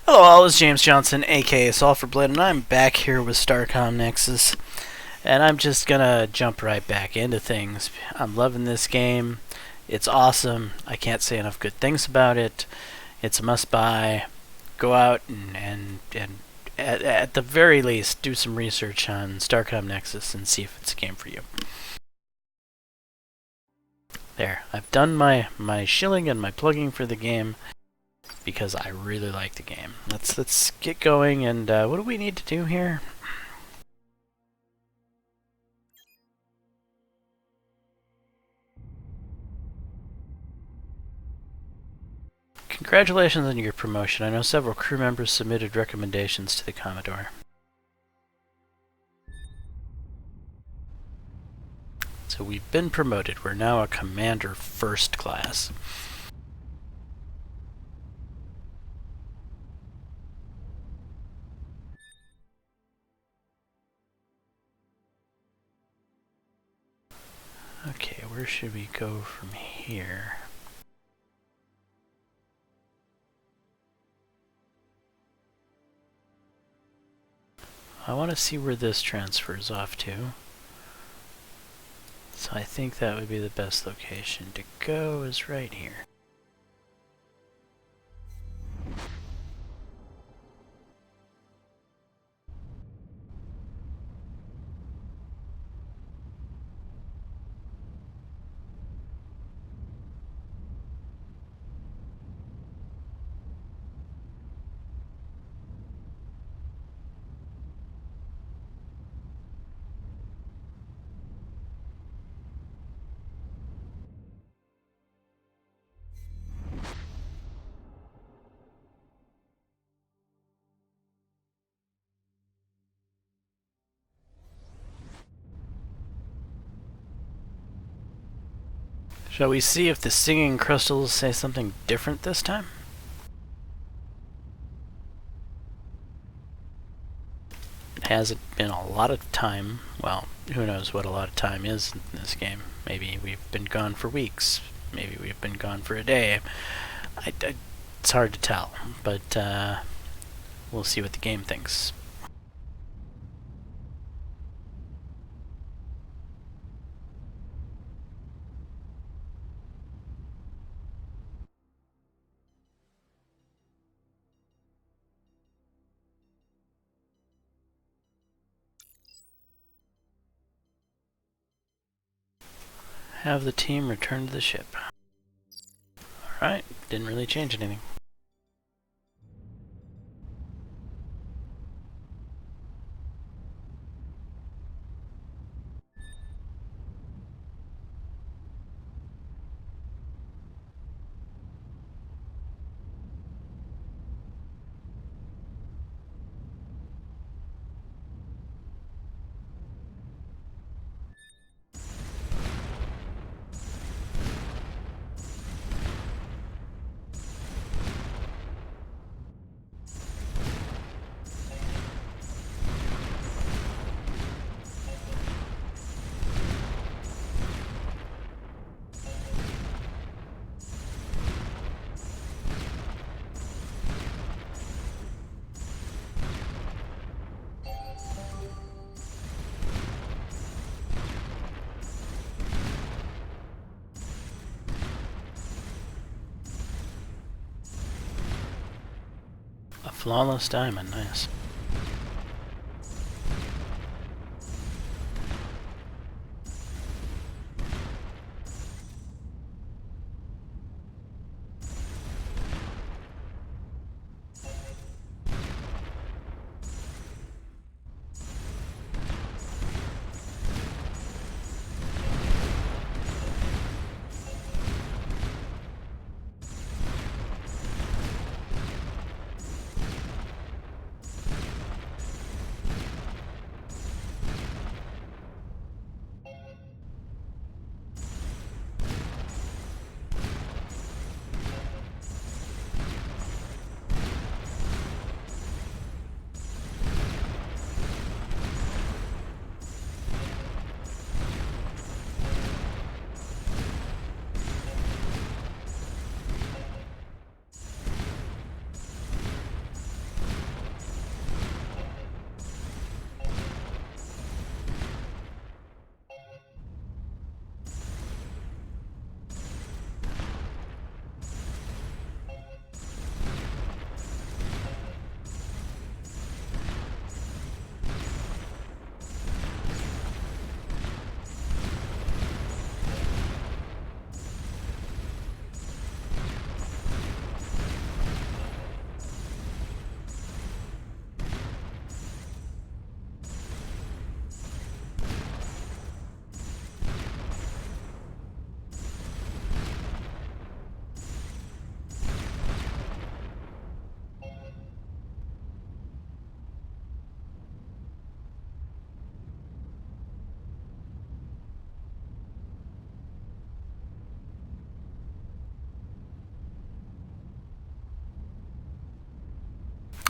Hello all, it's James Johnson, aka Sulfurblade, and I'm back here with Starcom Nexus. And I'm just gonna jump right back into things. I'm loving this game. It's awesome. I can't say enough good things about it. It's a must-buy. Go out and at the very least, do some research on Starcom Nexus and see if it's a game for you. There, I've done my shilling and my plugging for the game, because I really like the game. Let's get going, and what do we need to do here? Congratulations on your promotion. I know several crew members submitted recommendations to the Commodore. So we've been promoted. We're now a Commander First Class. Okay, where should we go from here? I want to see where this transfers off to. So I think that would be the best location to go, is right here. Shall we see if the singing crystals say something different this time? Has it been a lot of time? Well, who knows what a lot of time is in this game. Maybe we've been gone for weeks. Maybe we've been gone for a day. It's hard to tell, but we'll see what the game thinks. Have the team return to the ship. Alright, didn't really change anything. A flawless diamond, nice.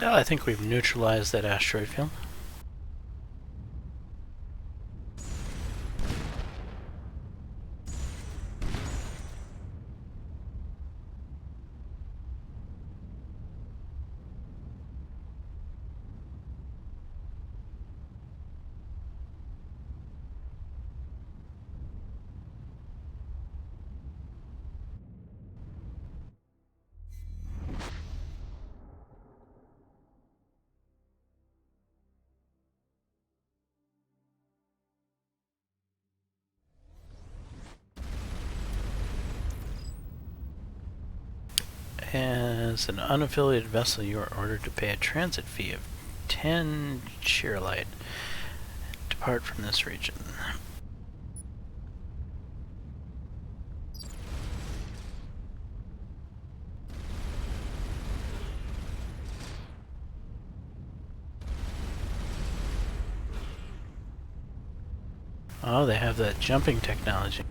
Well, I think we've neutralized that asteroid field. As an unaffiliated vessel, you are ordered to pay a transit fee of 10 Shearlight. Depart from this region. Oh, they have that jumping technology.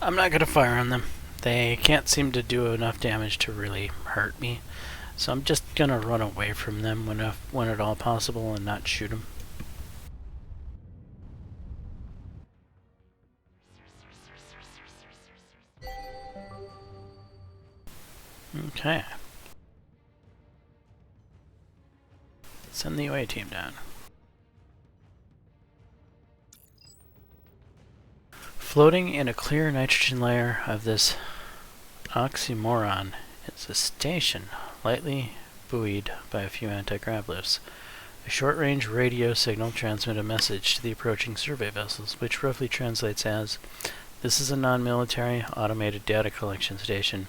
I'm not gonna fire on them. They can't seem to do enough damage to really hurt me. So I'm just gonna run away from them when at all possible and not shoot them. Okay. Send the away team down. Floating in a clear nitrogen layer of this oxymoron is a station lightly buoyed by a few anti-grav lifts. A short-range radio signal transmits a message to the approaching survey vessels, which roughly translates as, "This is a non-military automated data collection station.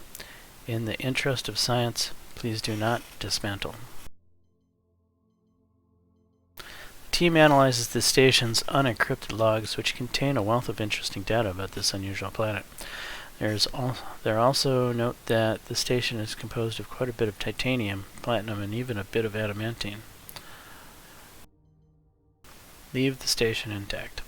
In the interest of science, please do not dismantle." The team analyzes the station's unencrypted logs, which contain a wealth of interesting data about this unusual planet. There also note that the station is composed of quite a bit of titanium, platinum, and even a bit of adamantine. Leave the station intact.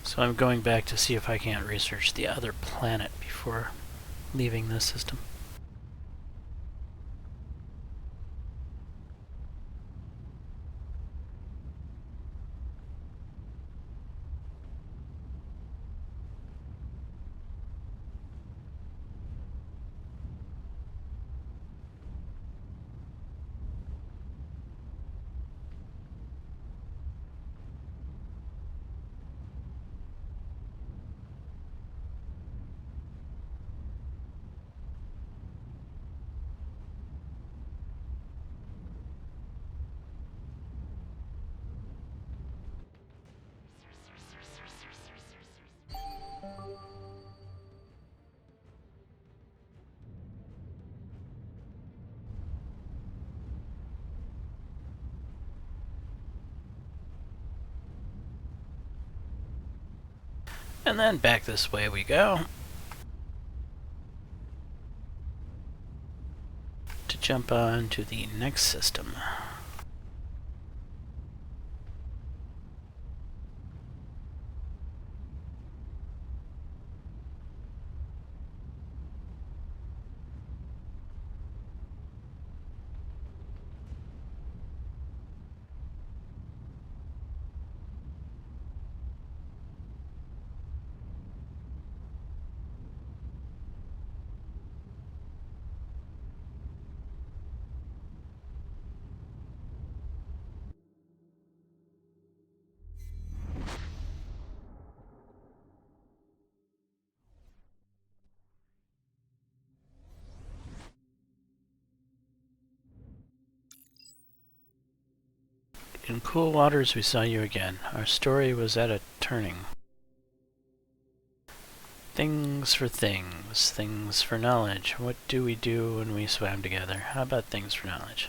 So I'm going back to see if I can't research the other planet before leaving this system. And then back this way we go. To jump on to the next system. In cool waters we saw you again. Our story was at a turning. Things for things. Things for knowledge. What do we do when we swam together? How about things for knowledge?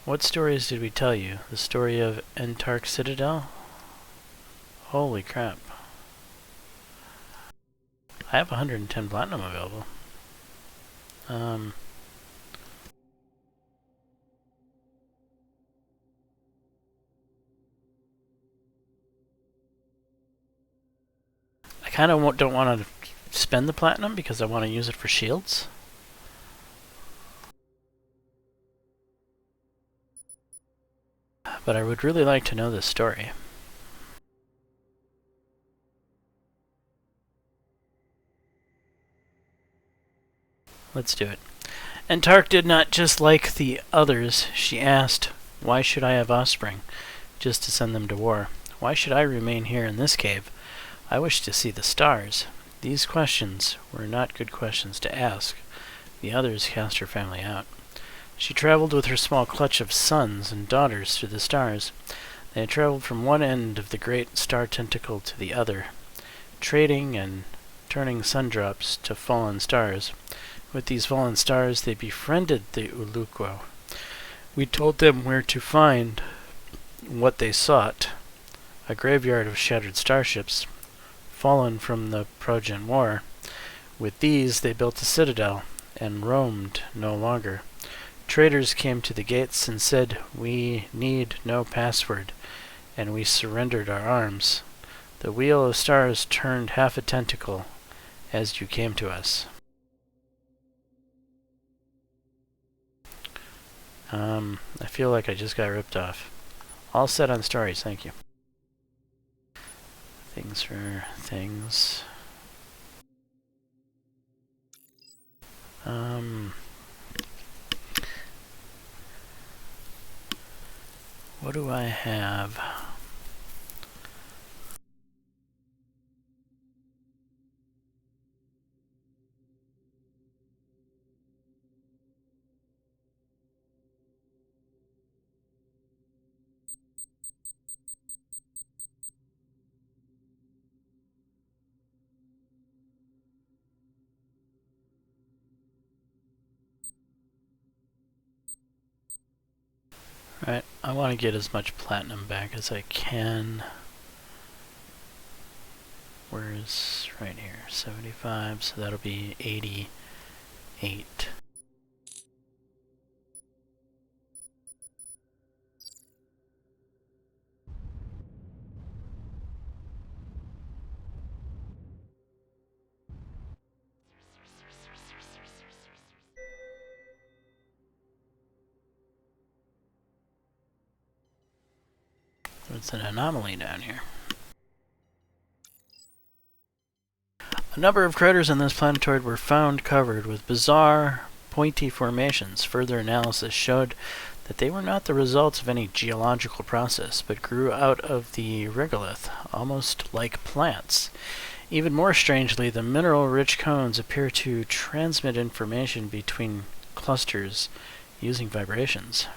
What stories did we tell you? The story of Entark Citadel? Holy crap. I have 110 platinum available. I kind of don't want to spend the platinum because I want to use it for shields. But I would really like to know this story. Let's do it. Entark did not just like the others. She asked, why should I have offspring? Just to send them to war. Why should I remain here in this cave? I wish to see the stars. These questions were not good questions to ask. The others cast her family out. She traveled with her small clutch of sons and daughters through the stars. They had traveled from one end of the great star tentacle to the other, trading and turning sundrops to fallen stars. With these fallen stars, they befriended the Uluqua. We told them where to find what they sought, a graveyard of shattered starships, fallen from the Progen War. With these, they built a citadel, and roamed no longer. Traders came to the gates and said, we need no password, and we surrendered our arms. The wheel of stars turned half a tentacle as you came to us. I feel like I just got ripped off. All set on stories, thank you. Things for things. What do I have? Right, I want to get as much platinum back as I can. Where's right here? 75, so that'll be 88. It's an anomaly down here. A number of craters on this planetoid were found covered with bizarre, pointy formations. Further analysis showed that they were not the results of any geological process, but grew out of the regolith, almost like plants. Even more strangely, the mineral-rich cones appear to transmit information between clusters using vibrations.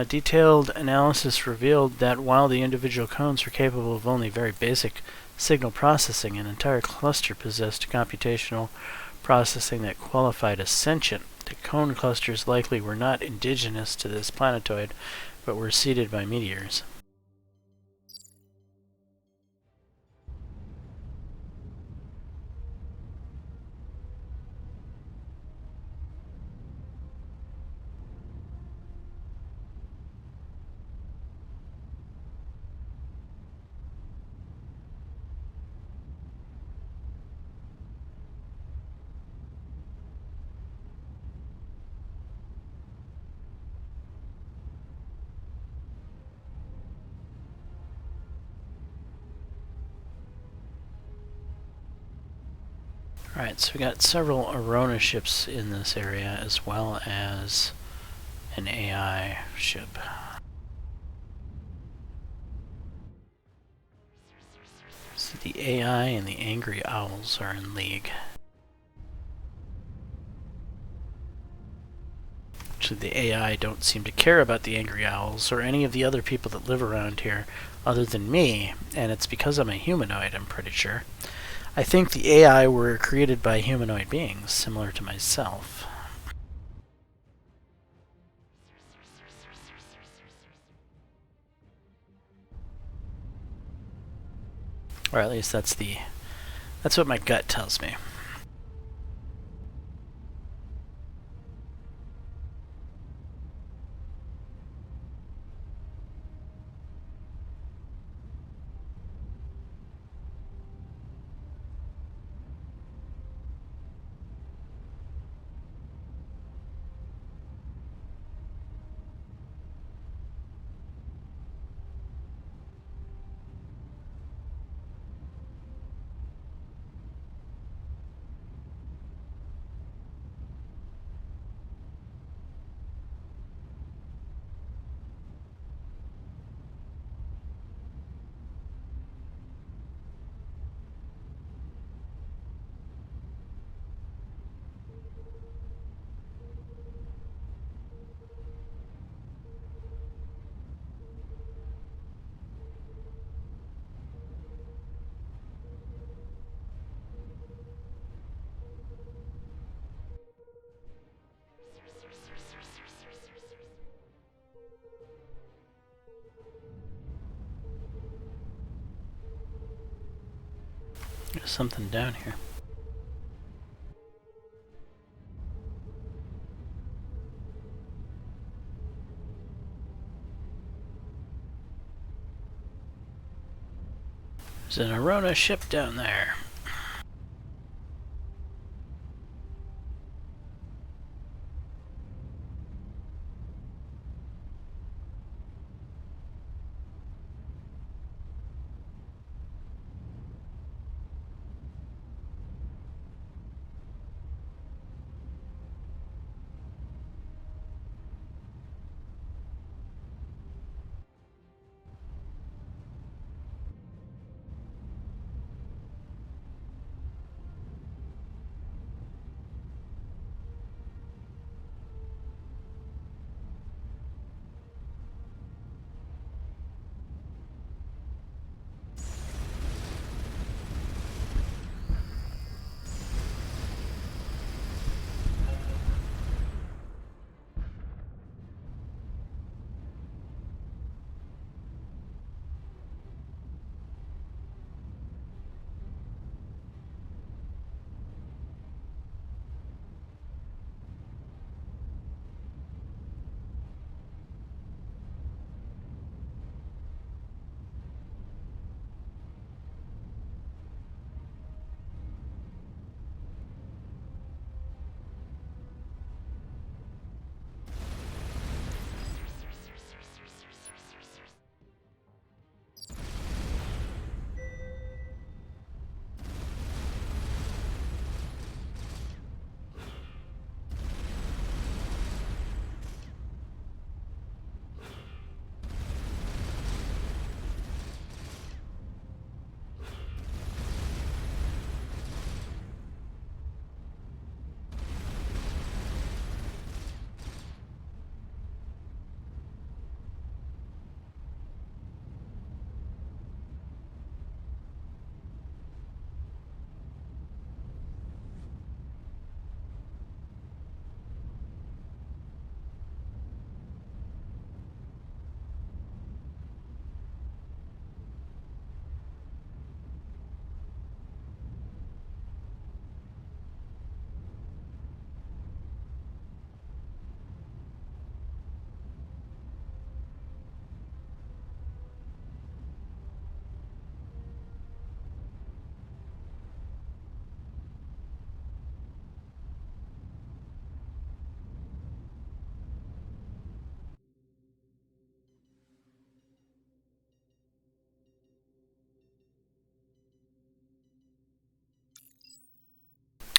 Detailed analysis revealed that while the individual cones were capable of only very basic signal processing, an entire cluster possessed computational processing that qualified as sentient. The cone clusters likely were not indigenous to this planetoid, but were seeded by meteors. Alright, so we got several Arona ships in this area, as well as an AI ship. So the AI and the Angry Owls are in league. Actually, the AI don't seem to care about the angry owls or any of the other people that live around here other than me, and it's because I'm a humanoid, I'm pretty sure. I think the AI were created by humanoid beings, similar to myself. Or at least that's what my gut tells me. There's something down here. There's an Arona ship down there.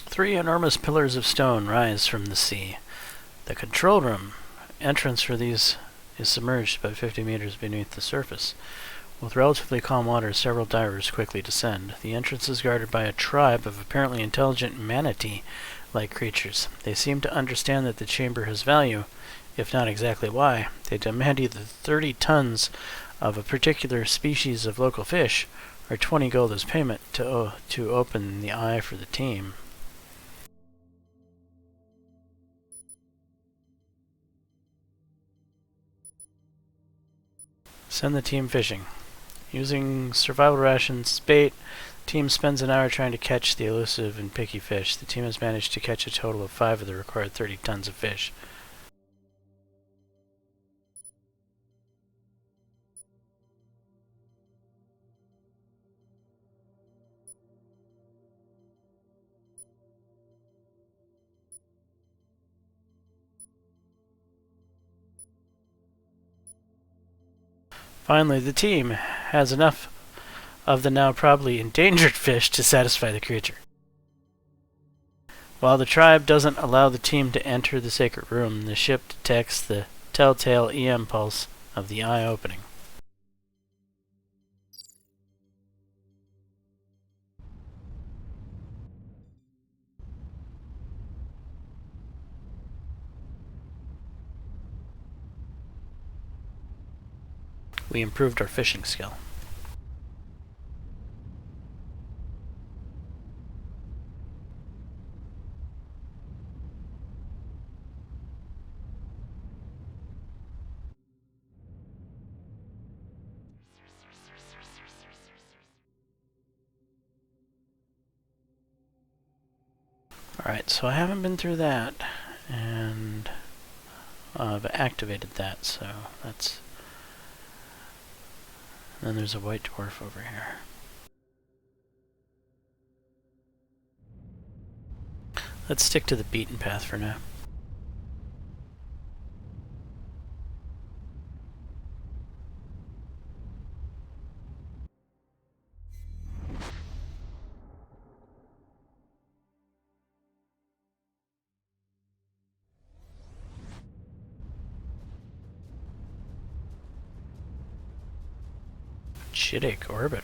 Three enormous pillars of stone rise from the sea. The control room entrance for these is submerged about 50 meters beneath the surface. With relatively calm water, several divers quickly descend. The entrance is guarded by a tribe of apparently intelligent manatee like creatures. They seem to understand that the chamber has value, if not exactly why. They demand either 30 tons of a particular species of local fish, or 20 gold as payment to open the eye for the team. Send the team fishing. Using survival rations bait, the team spends an hour trying to catch the elusive and picky fish. The team has managed to catch a total of 5 of the required 30 tons of fish. Finally, the team has enough of the now probably endangered fish to satisfy the creature. While the tribe doesn't allow the team to enter the sacred room, the ship detects the telltale EM pulse of the eye opening. We improved our fishing skill. Alright, so I haven't been through that, and I've activated that, so that's... And then there's a white dwarf over here. Let's stick to the beaten path for now. Chittic orbiter.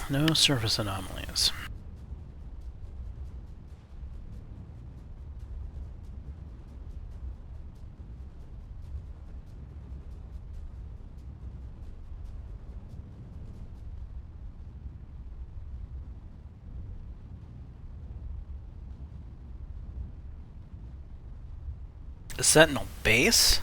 No surface anomalies. A sentinel base?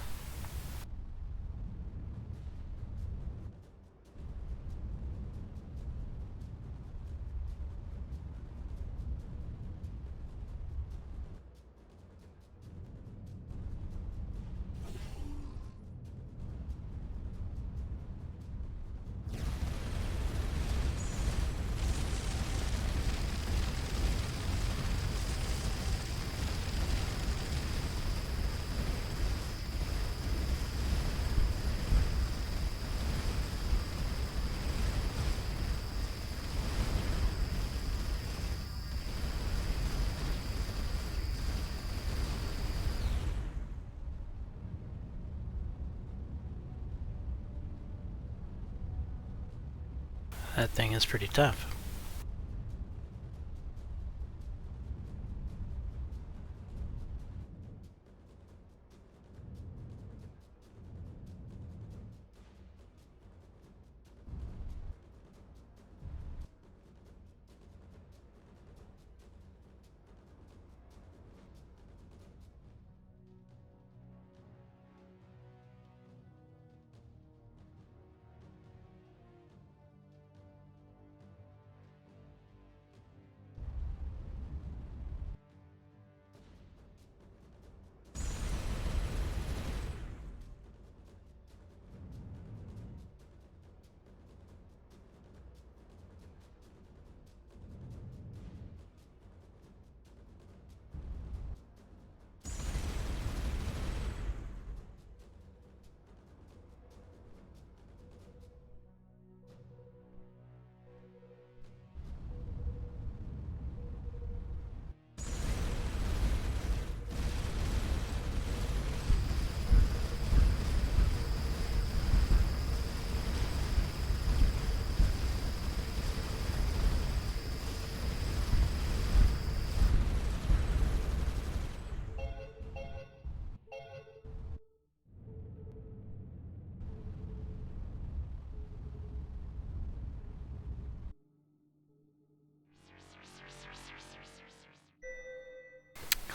That thing is pretty tough.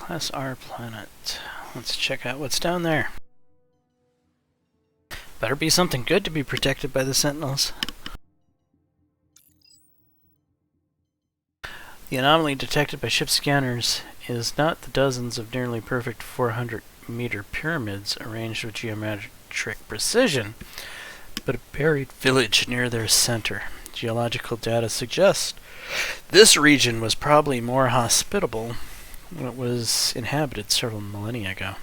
Class R planet. Let's check out what's down there. Better be something good to be protected by the Sentinels. The anomaly detected by ship scanners is not the dozens of nearly perfect 400-meter pyramids arranged with geometric precision, but a buried village near their center. Geological data suggests this region was probably more hospitable when it was inhabited several millennia ago.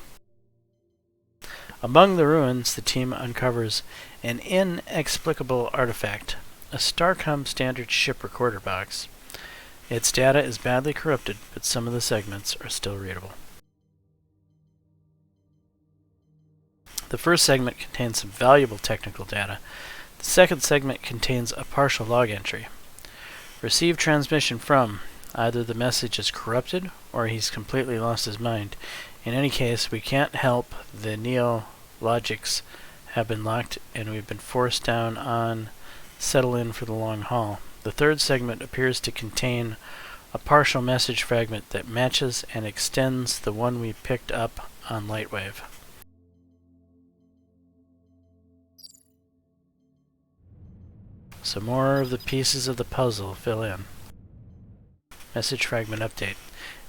Among the ruins, the team uncovers an inexplicable artifact, a Starcom standard ship recorder box. Its data is badly corrupted, but some of the segments are still readable. The first segment contains some valuable technical data. The second segment contains a partial log entry. Received transmission from. Either the message is corrupted, or he's completely lost his mind. In any case, we can't help. The neo-logics have been locked, and we've been forced down on settle in for the long haul. The third segment appears to contain a partial message fragment that matches and extends the one we picked up on Lightwave. So more of the pieces of the puzzle fill in. Message fragment update.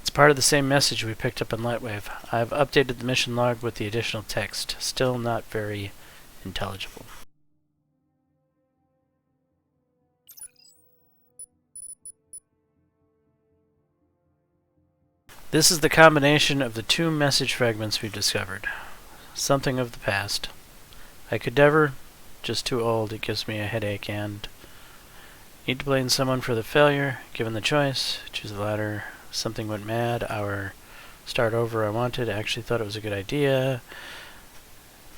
It's part of the same message we picked up on Lightwave. I've updated the mission log with the additional text. Still not very intelligible. This is the combination of the two message fragments we've discovered. Something of the past. I could never. Just too old. It gives me a headache and... Need to blame someone for the failure. Given the choice, choose the latter. Something went mad. Our start over I wanted. I actually thought it was a good idea.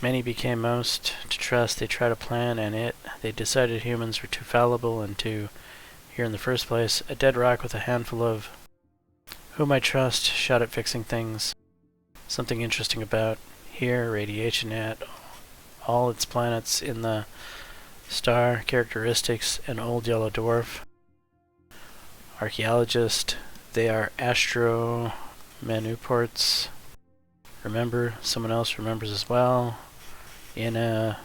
Many became most to trust. They tried a plan and they decided humans were too fallible and too here in the first place. A dead rock with a handful of whom I trust shot at fixing things. Something interesting about here. Radiation at all its planets in the star. Characteristics. An old yellow dwarf. Archaeologist. They are astro manuports. Remember, someone else remembers as well. In a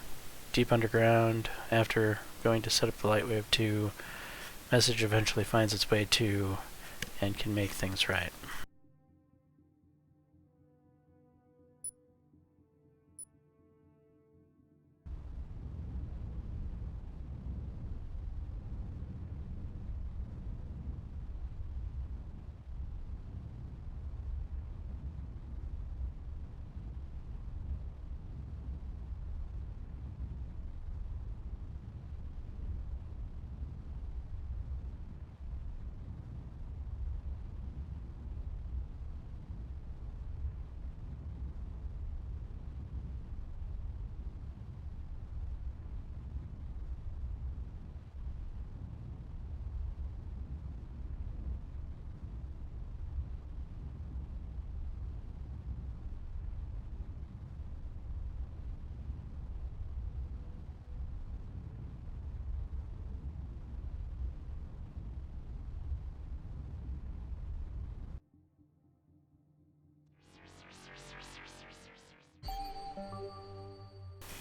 deep underground, after going to set up the Lightwave 2, message eventually finds its way to and can make things right.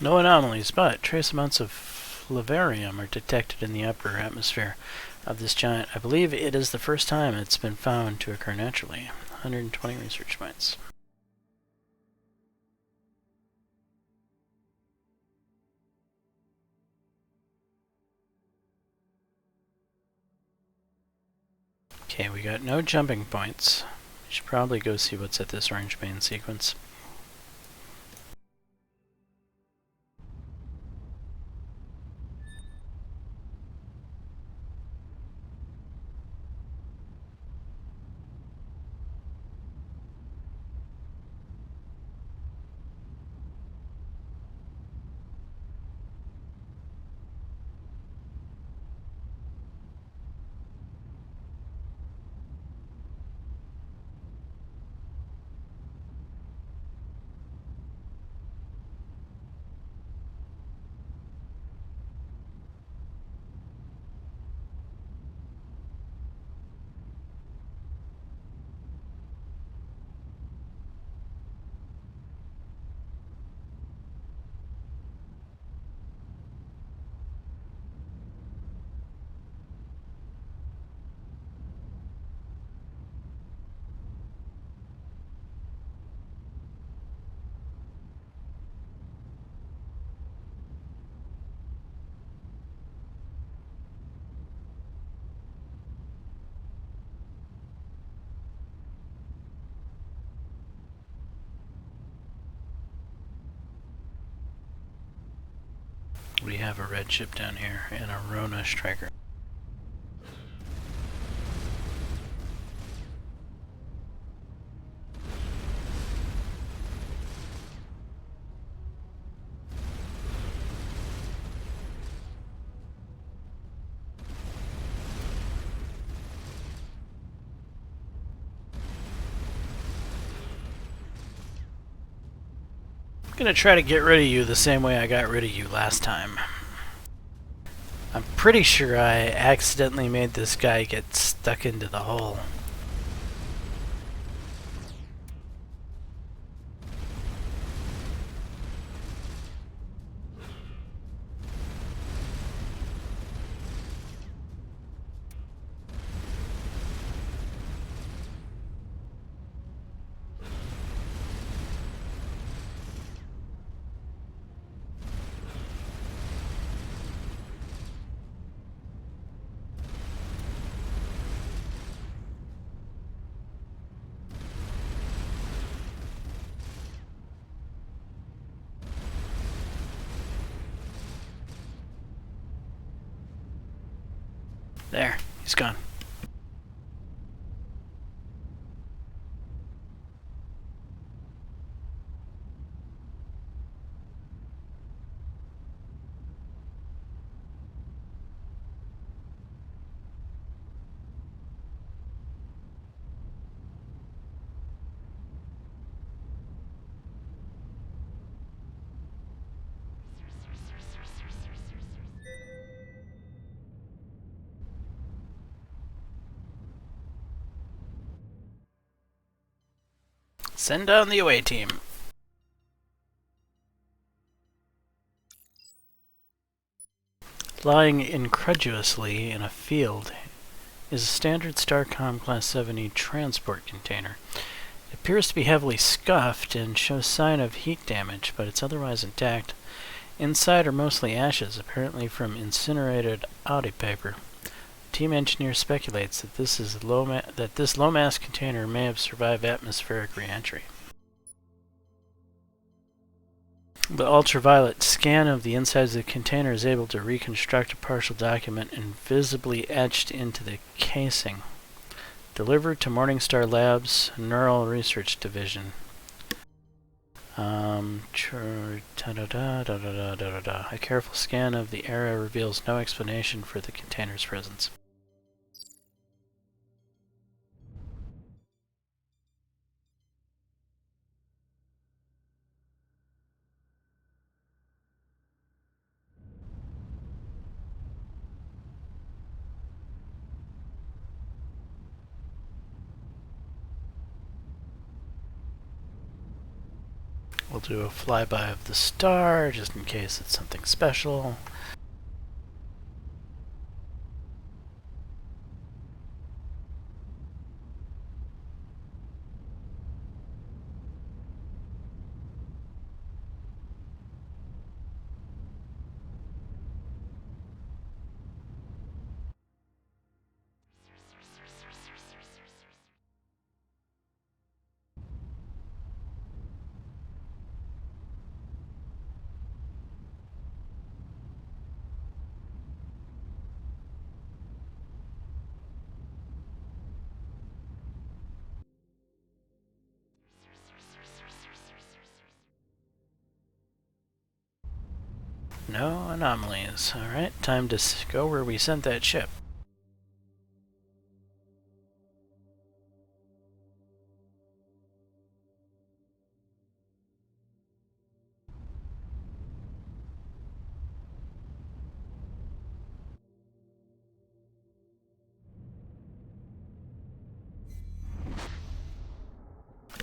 No anomalies, but trace amounts of flavarium are detected in the upper atmosphere of this giant. I believe it is the first time it's been found to occur naturally. 120 research points. Okay, we got no jumping points. We should probably go see what's at this orange main sequence. we have a red ship down here and a Rona striker. I'm gonna try to get rid of you the same way I got rid of you last time. I'm pretty sure I accidentally made this guy get stuck into the hole. There, he's gone. Send down the away team. Lying incredulously in a field is a standard Starcom Class 70 transport container. It appears to be heavily scuffed and shows sign of heat damage, but it's otherwise intact. Inside are mostly ashes, apparently from incinerated Audi paper. Team engineer speculates that this low-mass container may have survived atmospheric re-entry. The ultraviolet scan of the insides of the container is able to reconstruct a partial document invisibly etched into the casing. Delivered to Morningstar Labs Neural Research Division. A careful scan of the area reveals no explanation for the container's presence. We'll do a flyby of the star, just in case it's something special. No anomalies. Alright, time to go where we sent that ship.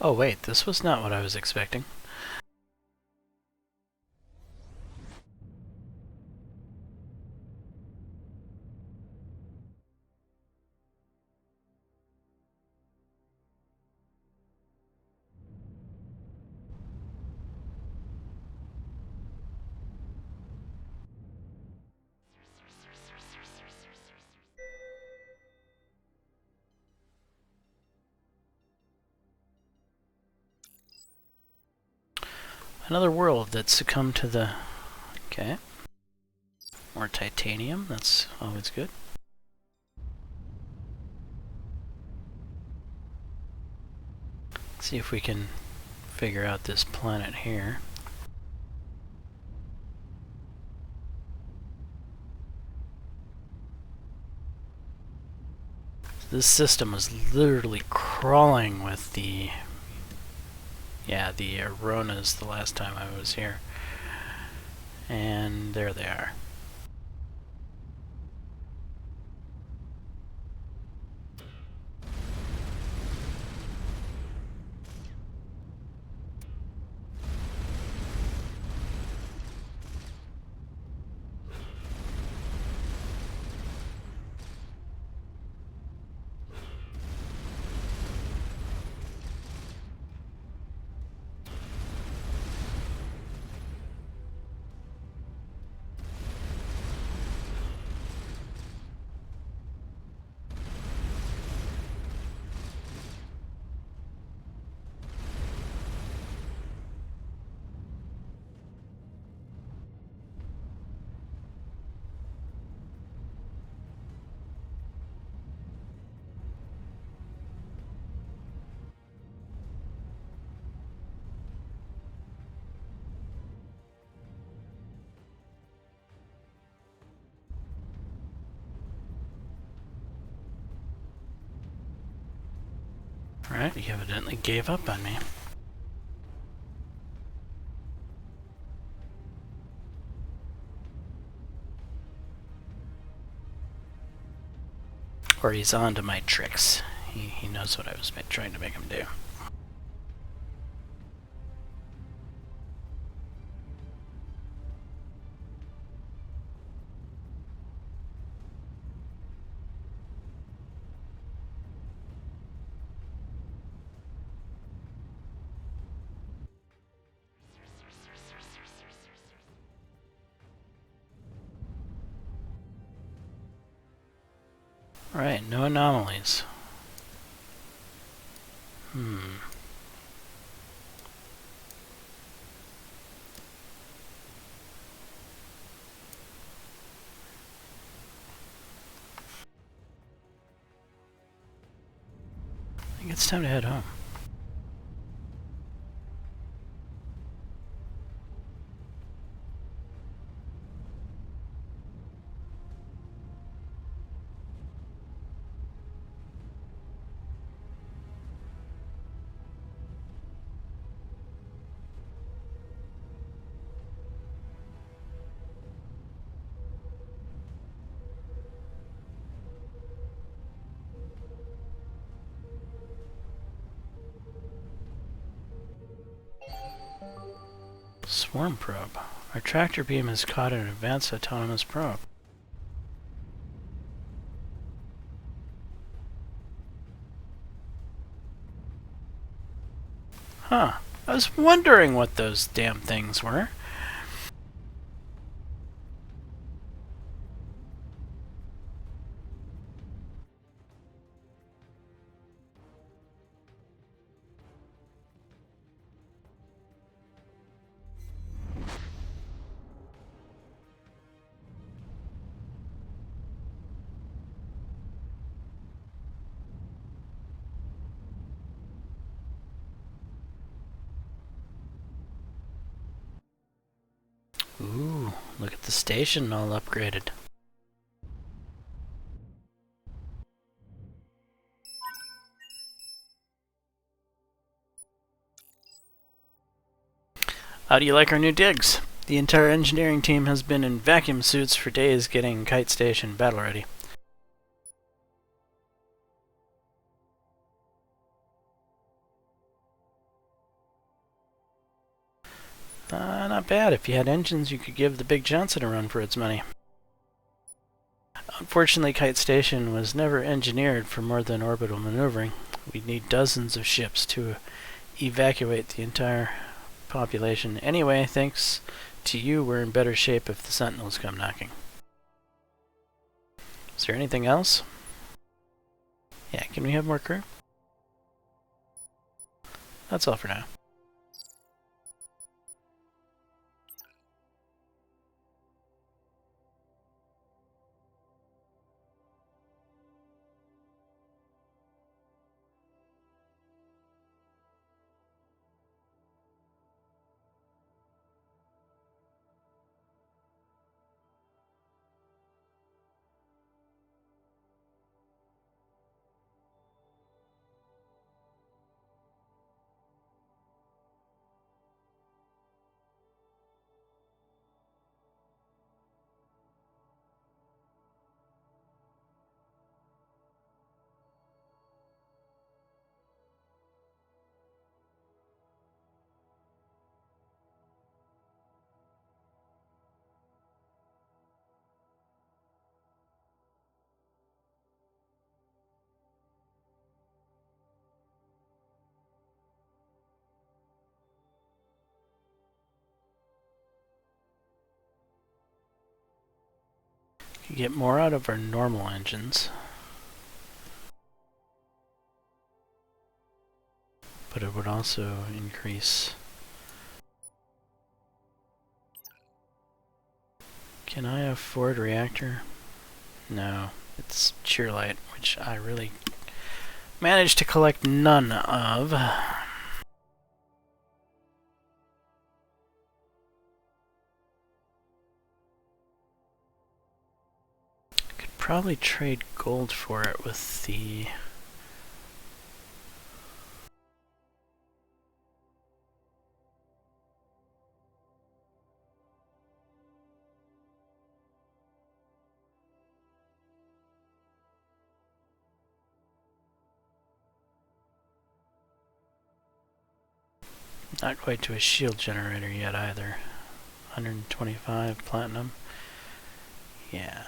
Oh wait, this was not what I was expecting. Another world that succumbed to the... Okay. more titanium. That's always good. Let's see if we can figure out this planet here. This system was literally crawling with the Aronas the last time I was here. And there they are. Alright, he evidently gave up on me. Or he's on to my tricks. He knows what I was trying to make him do. Alright, no anomalies. I think it's time to head home. Swarm probe. Our tractor beam has caught an advanced autonomous probe. Huh. I was wondering what those damn things were. Ooh, look at the station all upgraded. How do you like our new digs? The entire engineering team has been in vacuum suits for days getting Kite Station battle ready. Not bad. If you had engines, you could give the Big Johnson a run for its money. Unfortunately, Kite Station was never engineered for more than orbital maneuvering. We'd need dozens of ships to evacuate the entire population. Anyway, thanks to you, we're in better shape if the Sentinels come knocking. Is there anything else? Yeah, can we have more crew? That's all for now. You get more out of our normal engines, but it would also increase. Can I afford reactor? No, it's cheerlight, which I really managed to collect none of. Could probably trade gold for it with the... Not quite to a shield generator yet either. 125 platinum. Yeah.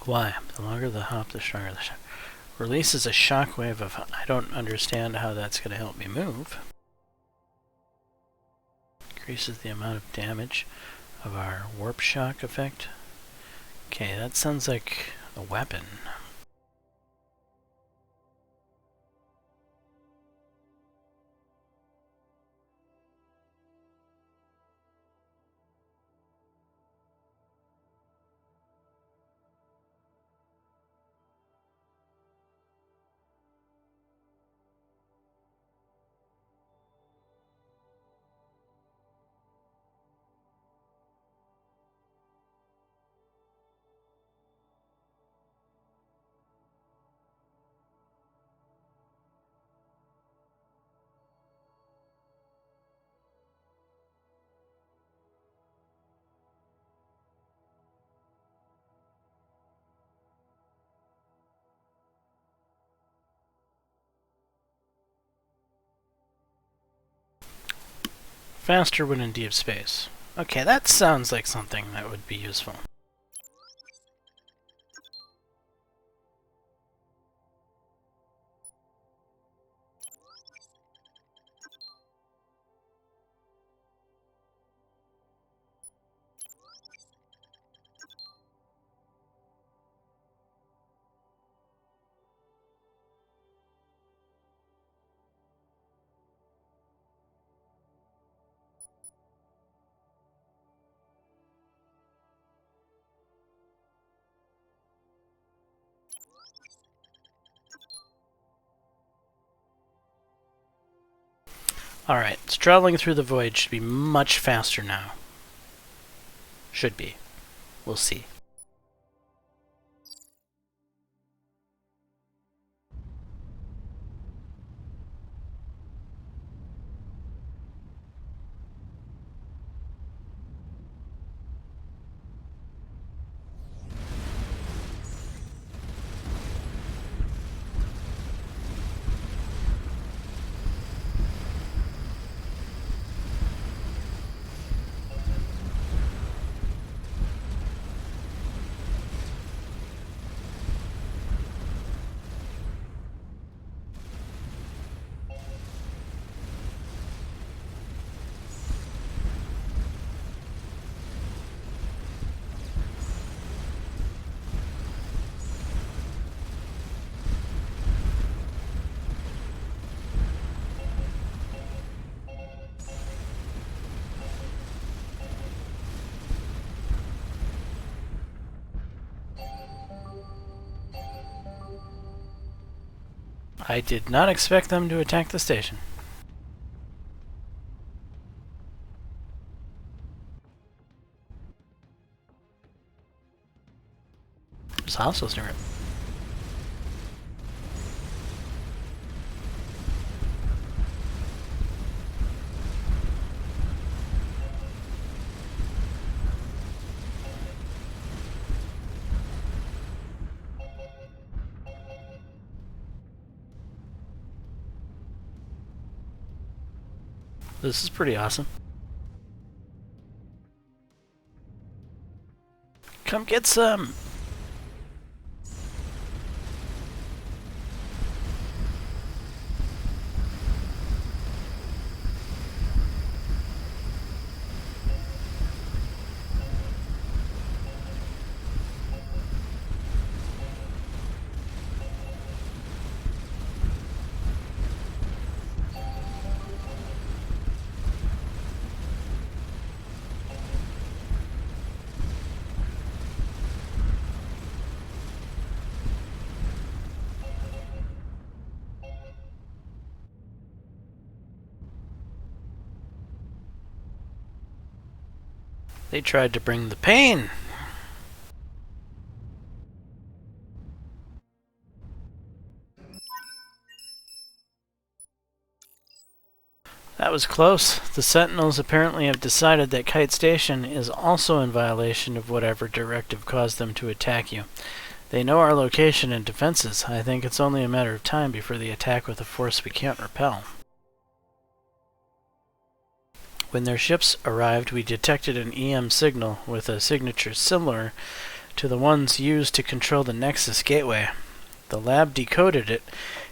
Why? The longer the hop, the stronger the shock. Releases a shockwave of... I don't understand how that's going to help me move. Increases the amount of damage of our warp shock effect. Okay, that sounds like a weapon. Faster when in deep space. Okay, that sounds like something that would be useful. Alright, so traveling through the void should be much faster now. Should be. We'll see. I did not expect them to attack the station. There's hostiles near it. This is pretty awesome. Come get some! They tried to bring the pain! That was close. The Sentinels apparently have decided that Kite Station is also in violation of whatever directive caused them to attack you. They know our location and defenses. I think it's only a matter of time before they attack with a force we can't repel. When their ships arrived, we detected an EM signal with a signature similar to the ones used to control the Nexus gateway. The lab decoded it,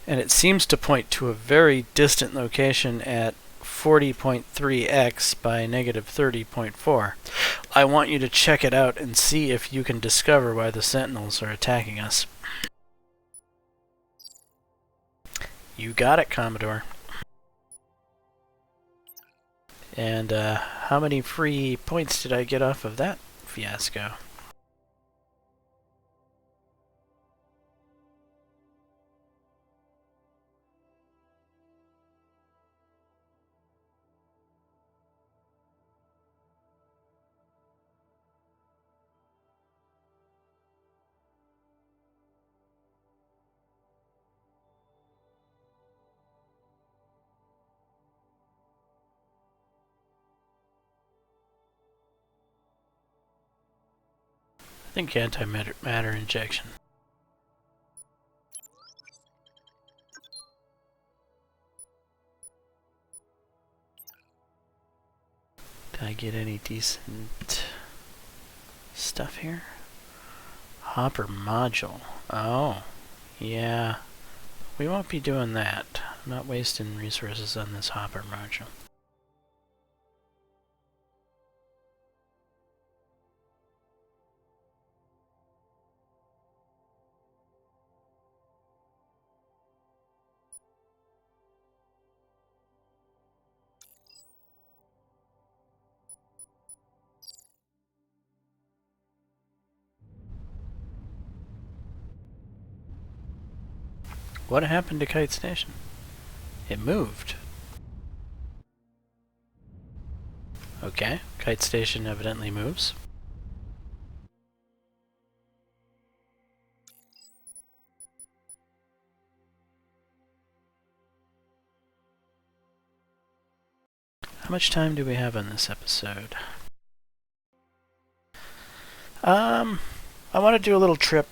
and it seems to point to a very distant location at 40.3x by negative 30.4. I want you to check it out and see if you can discover why the Sentinels are attacking us. You got it, Commodore. And how many free points did I get off of that fiasco? I think antimatter injection. Can I get any decent stuff here? Hopper module. Oh, yeah. We won't be doing that. I'm not wasting resources on this hopper module. What happened to Kite Station? It moved. Okay, Kite Station evidently moves. How much time do we have on this episode? I want to do a little trip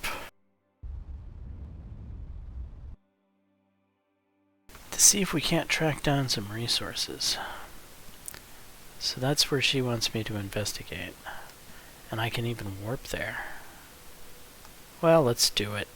to see if we can't track down some resources. So that's where she wants me to investigate. And I can even warp there. Well, let's do it.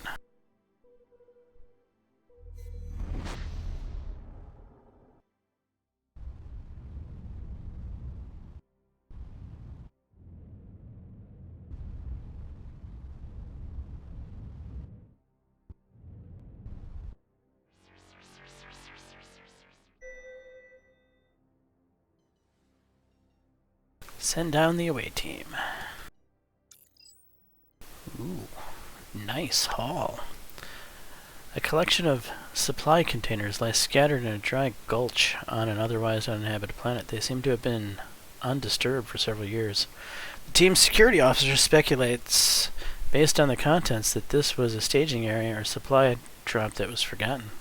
Send down the away team. Ooh, nice haul. A collection of supply containers lie scattered in a dry gulch on an otherwise uninhabited planet. They seem to have been undisturbed for several years. The team's security officer speculates, based on the contents, that this was a staging area or supply drop that was forgotten.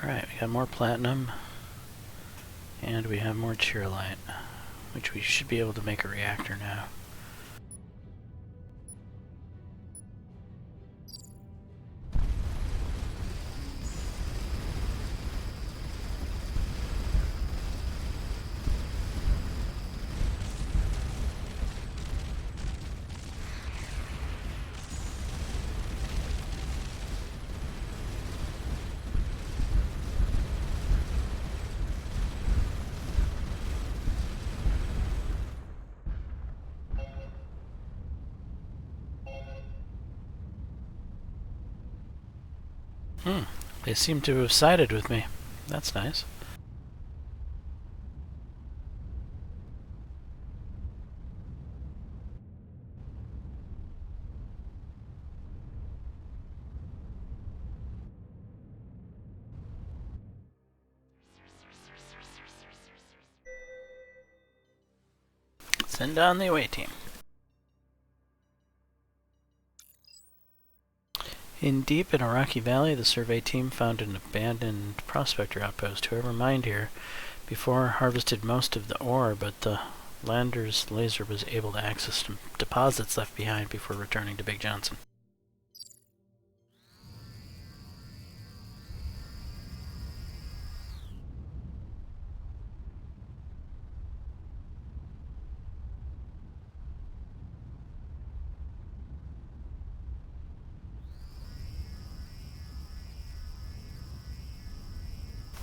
Alright, we got more platinum, and we have more cheerlight, which we should be able to make a reactor now. They seem to have sided with me. That's nice. Send on the away team. Deep in a rocky valley, the survey team found an abandoned prospector outpost. Whoever mined here before harvested most of the ore, but the lander's laser was able to access some deposits left behind before returning to Big Johnson.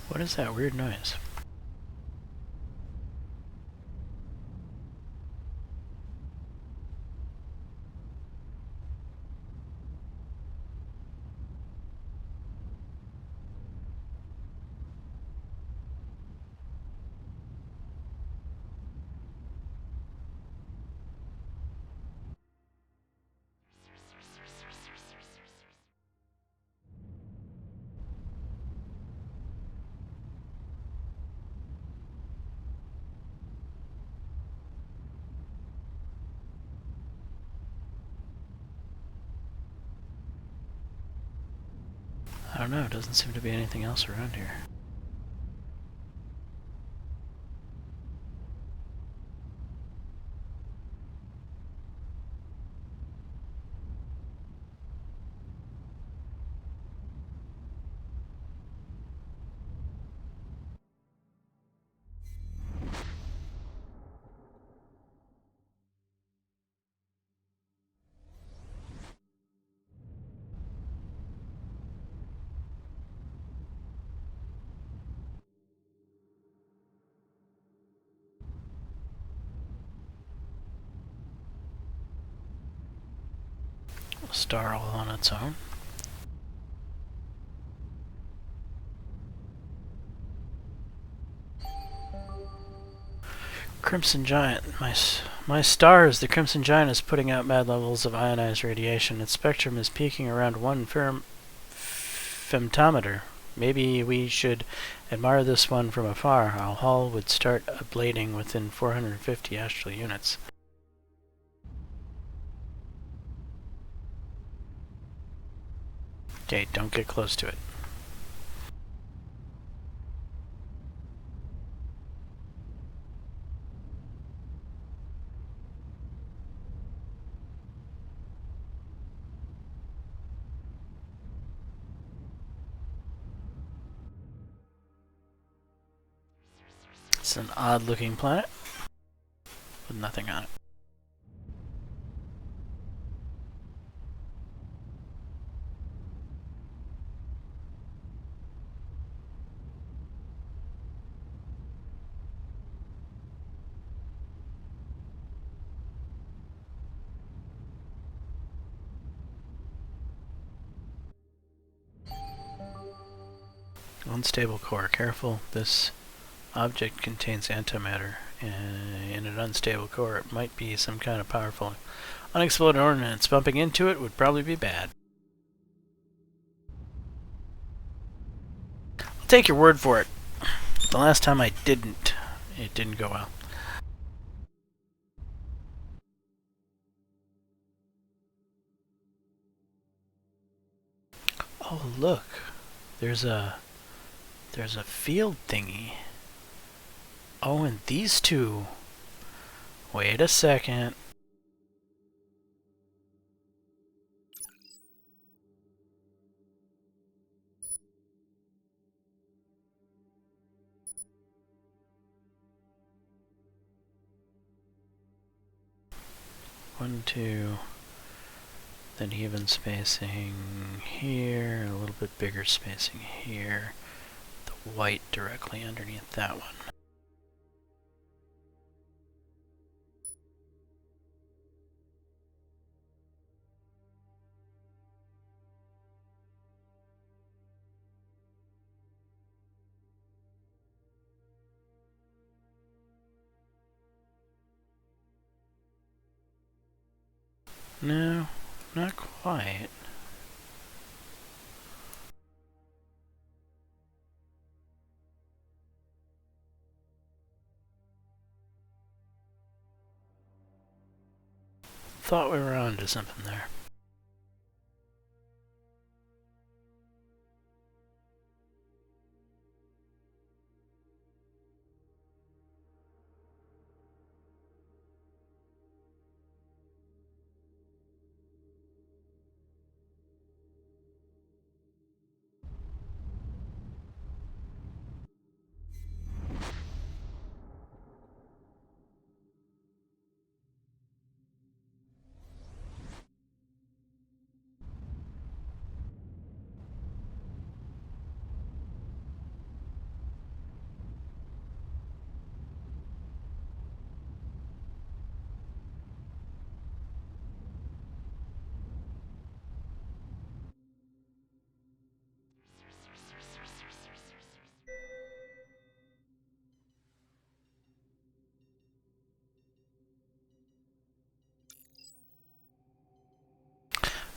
What is that weird noise? I don't know, it doesn't seem to be anything else around here. A star all on its own. Crimson Giant. My star is the Crimson Giant is putting out mad levels of ionized radiation. Its spectrum is peaking around 1 femtometer. Maybe we should admire this one from afar. Our hull would start ablating within 450 astral units. Okay, don't get close to it. It's an odd-looking planet with nothing on it. Unstable core. Careful. This object contains antimatter. In an unstable core, it might be some kind of powerful unexploded ordnance. Bumping into it would probably be bad. I'll take your word for it. The last time it didn't go well. Oh, look. There's a field thingy. Oh, and these two. Wait a second. One, two. Then even spacing here, a little bit bigger spacing here. The white directly underneath that one. No, not quite. Thought we were on to something there.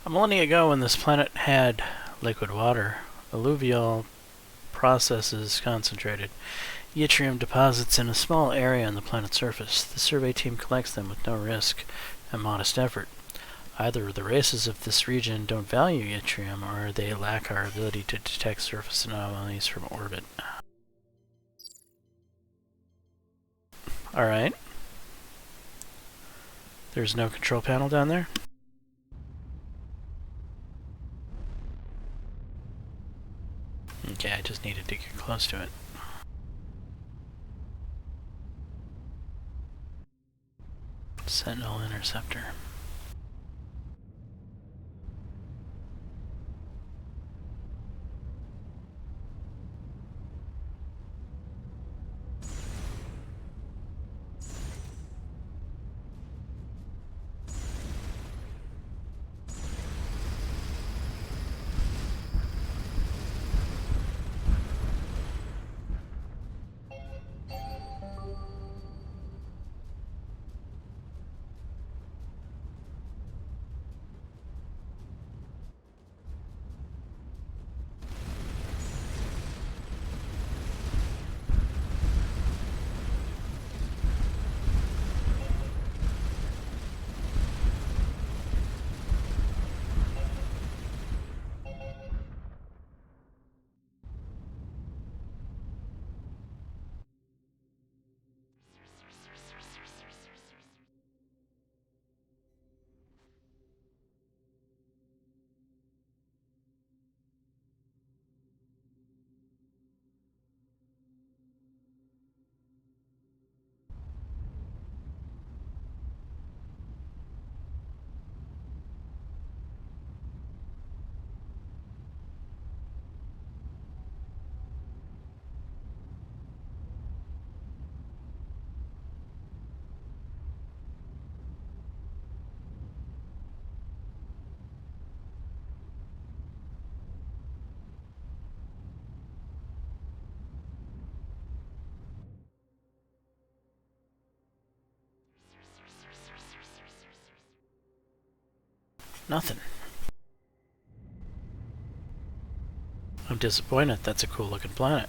A millennia ago, when this planet had liquid water, alluvial processes concentrated yttrium deposits in a small area on the planet's surface. The survey team collects them with no risk and modest effort. Either the races of this region don't value yttrium, or they lack our ability to detect surface anomalies from orbit. Alright. There's no control panel down there? Okay, I just needed to get close to it. Sentinel interceptor. Nothing. I'm disappointed. That's a cool looking planet.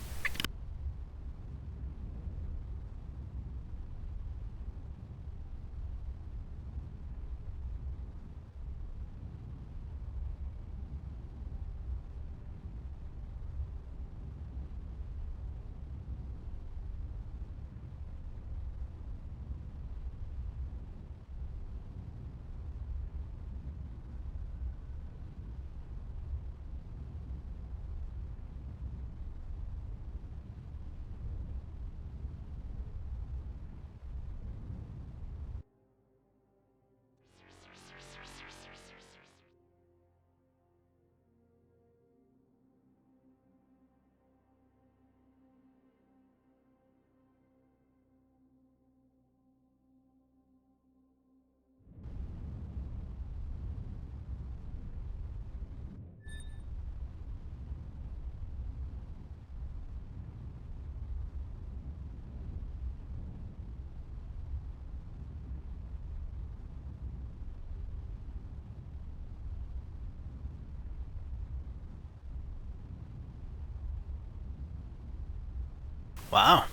Wow.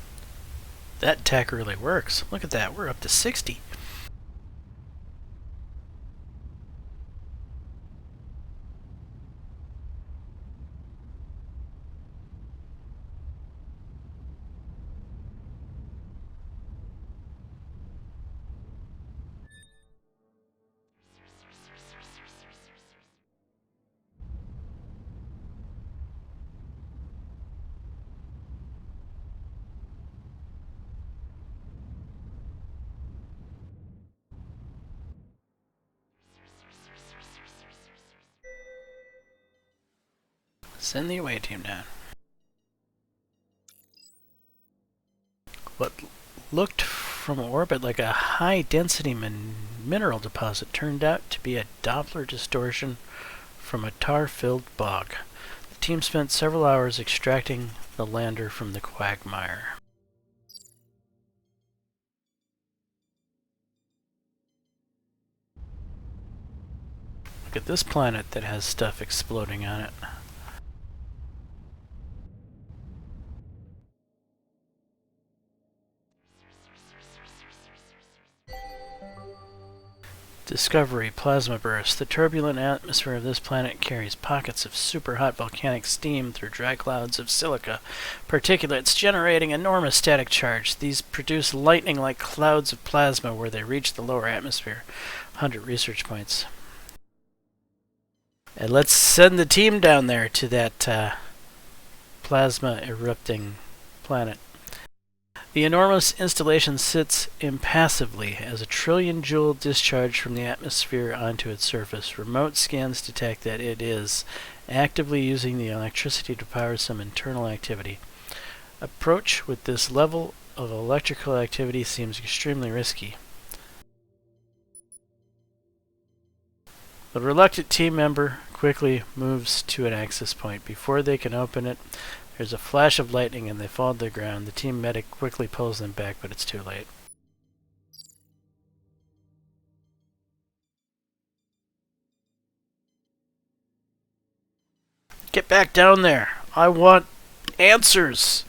That tech really works. Look at that. We're up to 60. Send the away team down. What looked from orbit like a high-density mineral deposit turned out to be a Doppler distortion from a tar-filled bog. The team spent several hours extracting the lander from the quagmire. Look at this planet that has stuff exploding on it. Discovery, plasma burst. The turbulent atmosphere of this planet carries pockets of super-hot volcanic steam through dry clouds of silica particulates, generating enormous static charge. These produce lightning-like clouds of plasma where they reach the lower atmosphere. 100 research points. And let's send the team down there to that plasma erupting planet. The enormous installation sits impassively as a trillion-joule discharge from the atmosphere onto its surface. Remote scans detect that it is actively using the electricity to power some internal activity. Approach with this level of electrical activity seems extremely risky. The reluctant team member quickly moves to an access point. Before they can open it, there's a flash of lightning and they fall to the ground. The team medic quickly pulls them back, but it's too late. Get back down there! I want answers!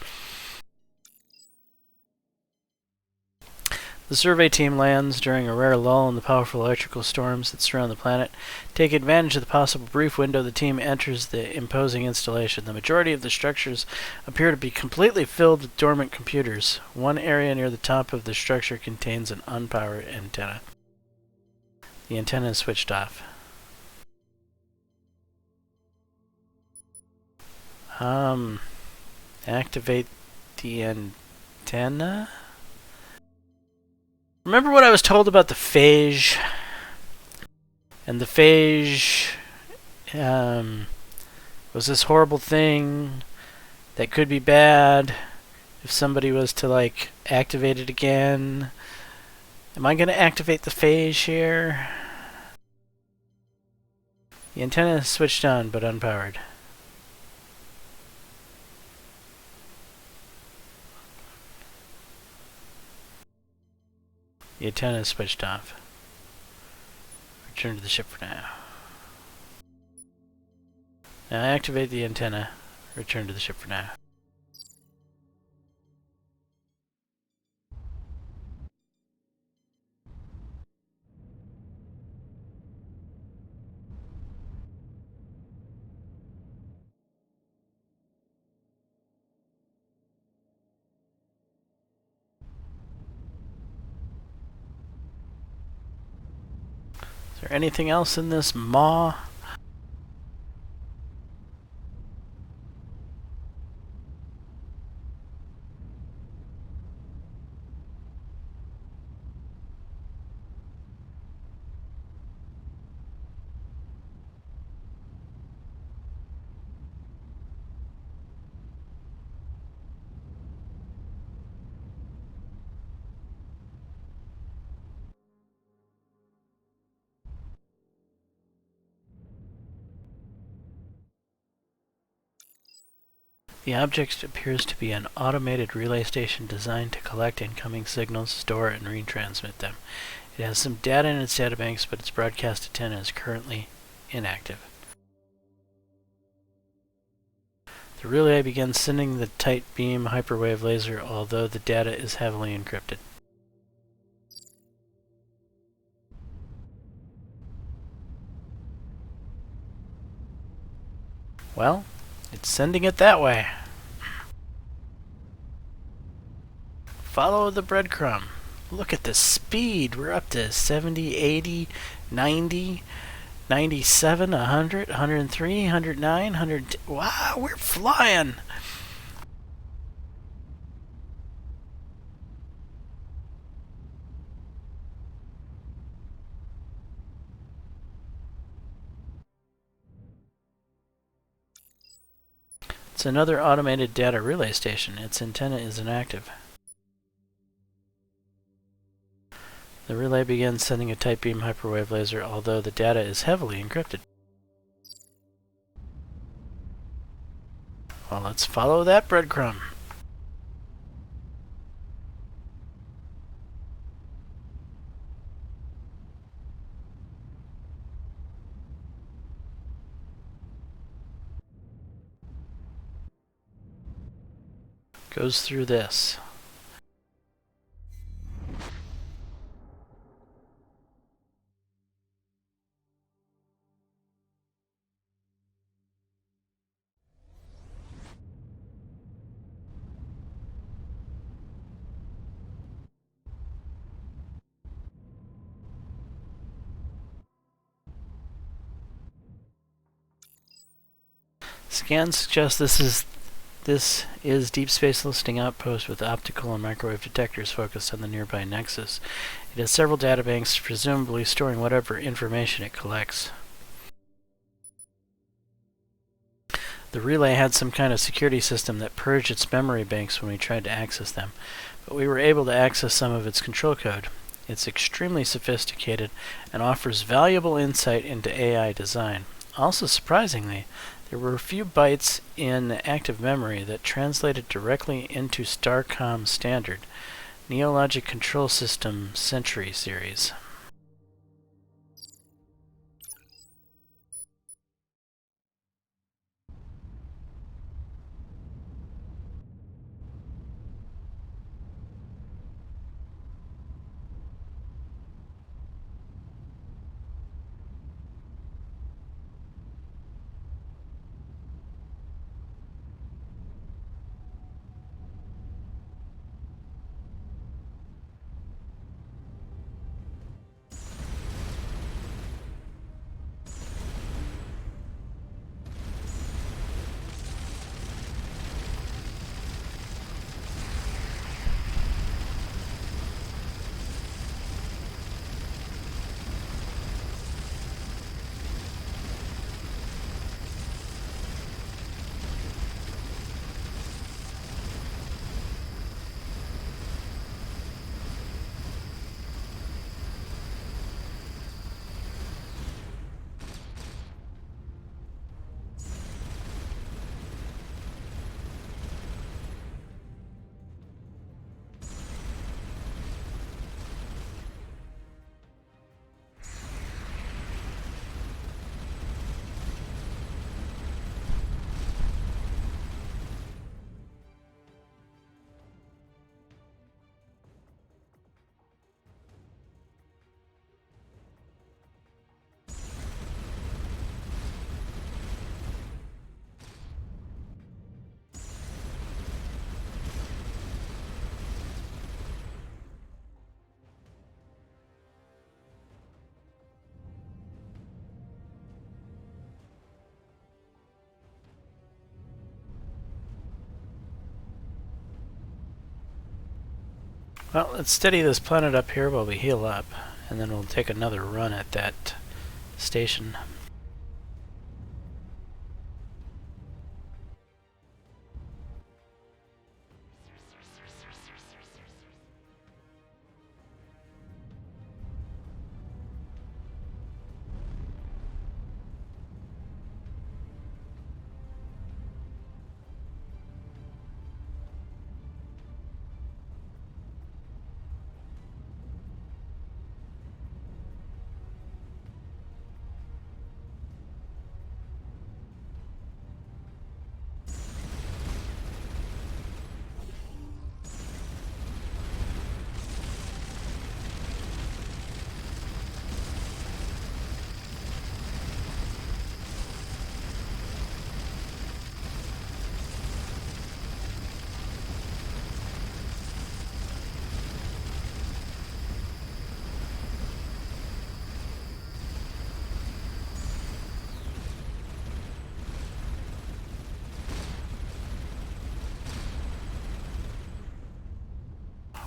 The survey team lands during a rare lull in the powerful electrical storms that surround the planet. Take advantage of the possible brief window, the team enters the imposing installation. The majority of the structures appear to be completely filled with dormant computers. One area near the top of the structure contains an unpowered antenna. The antenna is switched off. Activate the antenna? Remember what I was told about the phage? And the phage was this horrible thing that could be bad if somebody was to, like, activate it again. Am I going to activate the phage here? The antenna is switched on but unpowered. The antenna is switched off. Return to the ship for now. Now activate the antenna. Return to the ship for now. Is there anything else in this maw? The object appears to be an automated relay station designed to collect incoming signals, store, and retransmit them. It has some data in its databanks, but its broadcast antenna is currently inactive. The relay begins sending the tight beam hyperwave laser, although the data is heavily encrypted. Well, it's sending it that way. Follow the breadcrumb. Look at the speed. We're up to 70, 80, 90, 97, 100, 103, 109, 100. Wow, we're flying. It's another automated data relay station. Its antenna is inactive. The relay begins sending a tight beam hyperwave laser, although the data is heavily encrypted. Well, let's follow that breadcrumb. goes through this. Scans suggest this is Deep Space Listening Outpost with optical and microwave detectors focused on the nearby Nexus. It has several databanks, presumably storing whatever information it collects. The relay had some kind of security system that purged its memory banks when we tried to access them, but we were able to access some of its control code. It's extremely sophisticated and offers valuable insight into AI design. Also surprisingly, there were a few bytes in active memory that translated directly into Starcom Standard, Neologic Control System Century Series. Well, let's steady this planet up here while we heal up, and then we'll take another run at that station.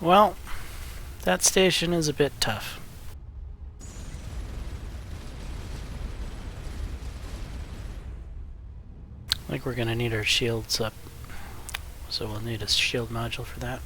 Well, that station is a bit tough. I think we're going to need our shields up, so we'll need a shield module for that.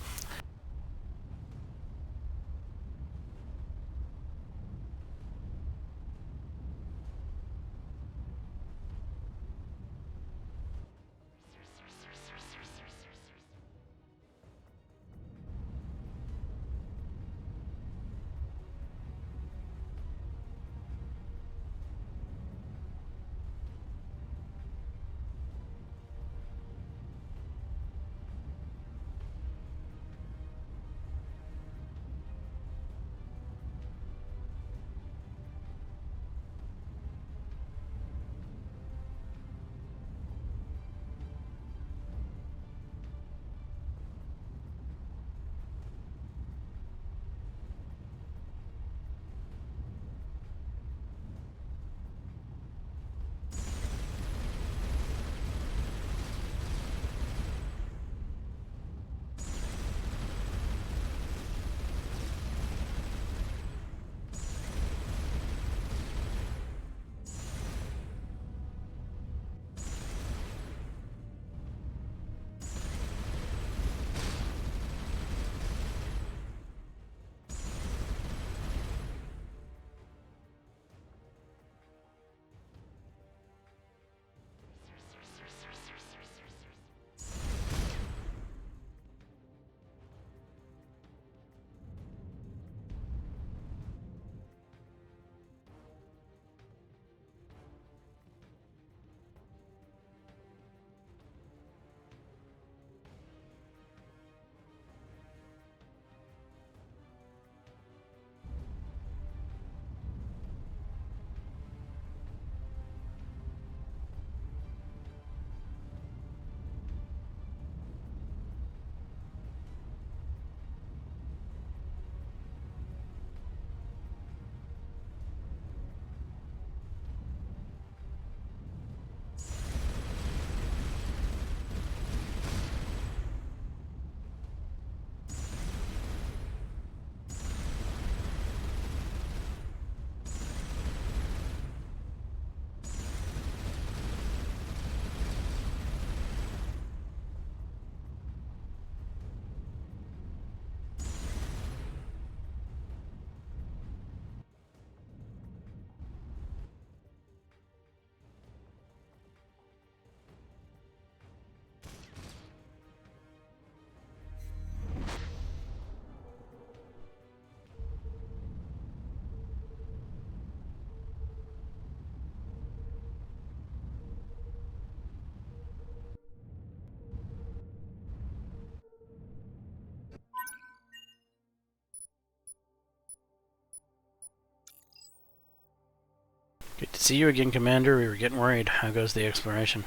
Good to see you again, Commander. We were getting worried. How goes the exploration?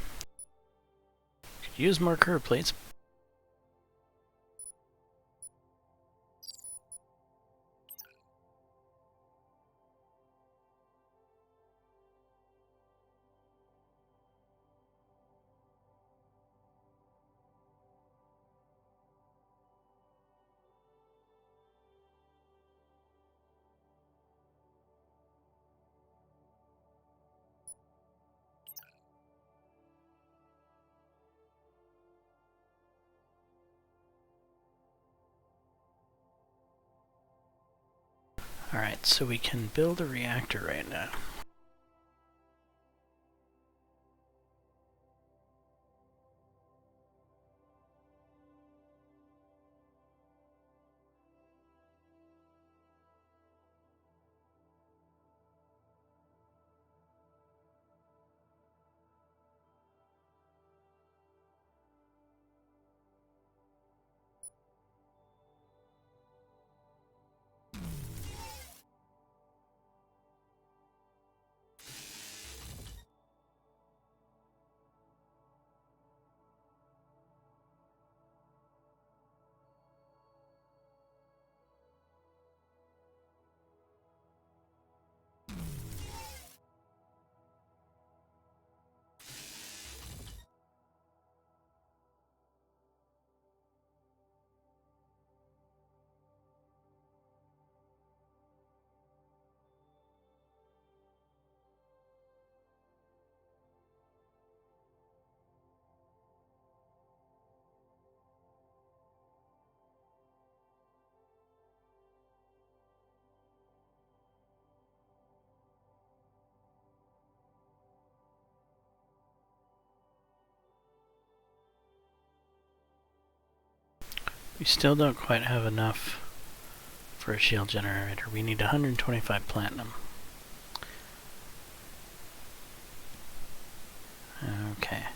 Could you use more curve, please? Alright, so we can build a reactor right now. We still don't quite have enough for a shield generator. We need 125 platinum. Okay.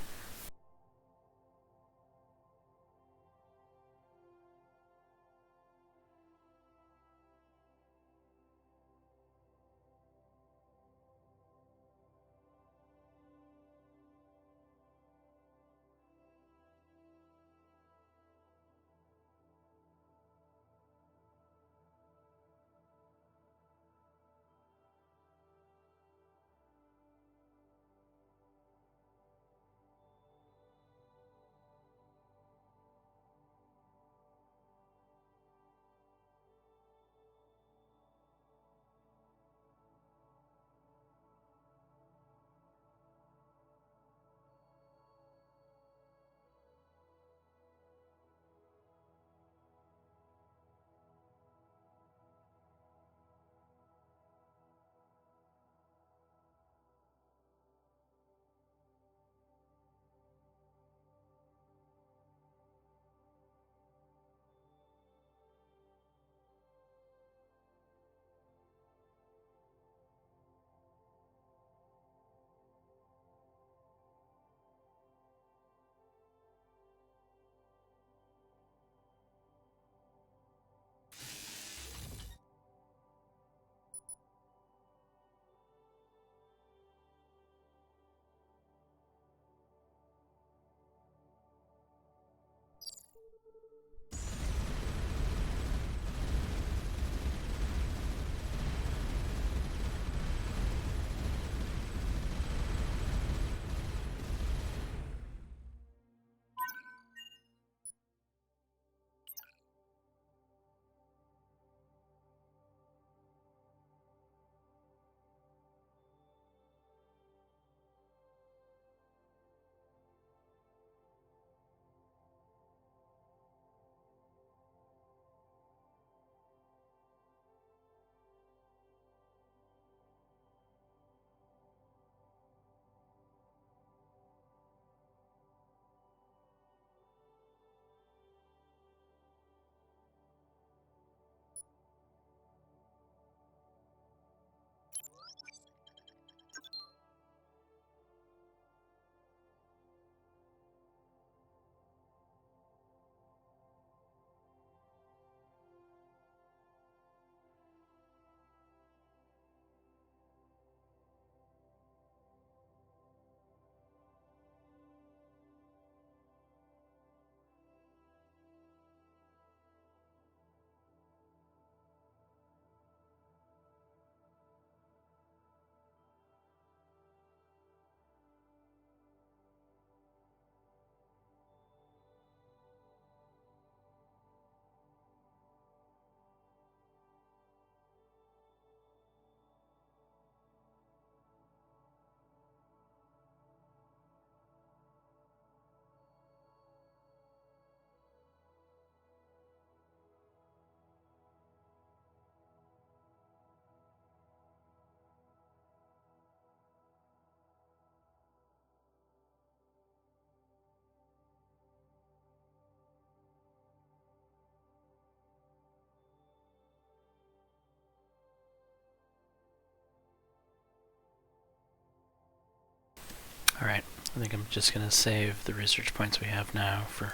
Alright, I think I'm just going to save the research points we have now for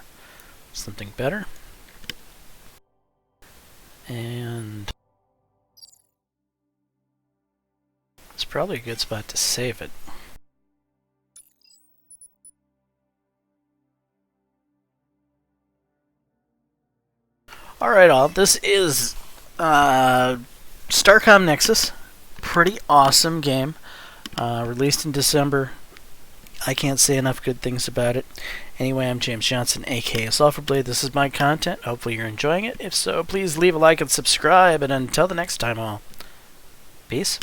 something better. And it's probably a good spot to save it. Alright all, this is Starcom Nexus. Pretty awesome game. Released in December. I can't say enough good things about it. Anyway, I'm James Johnson, aka Sulfurblade. This is my content. Hopefully you're enjoying it. If so, please leave a like and subscribe. And until the next time all, peace.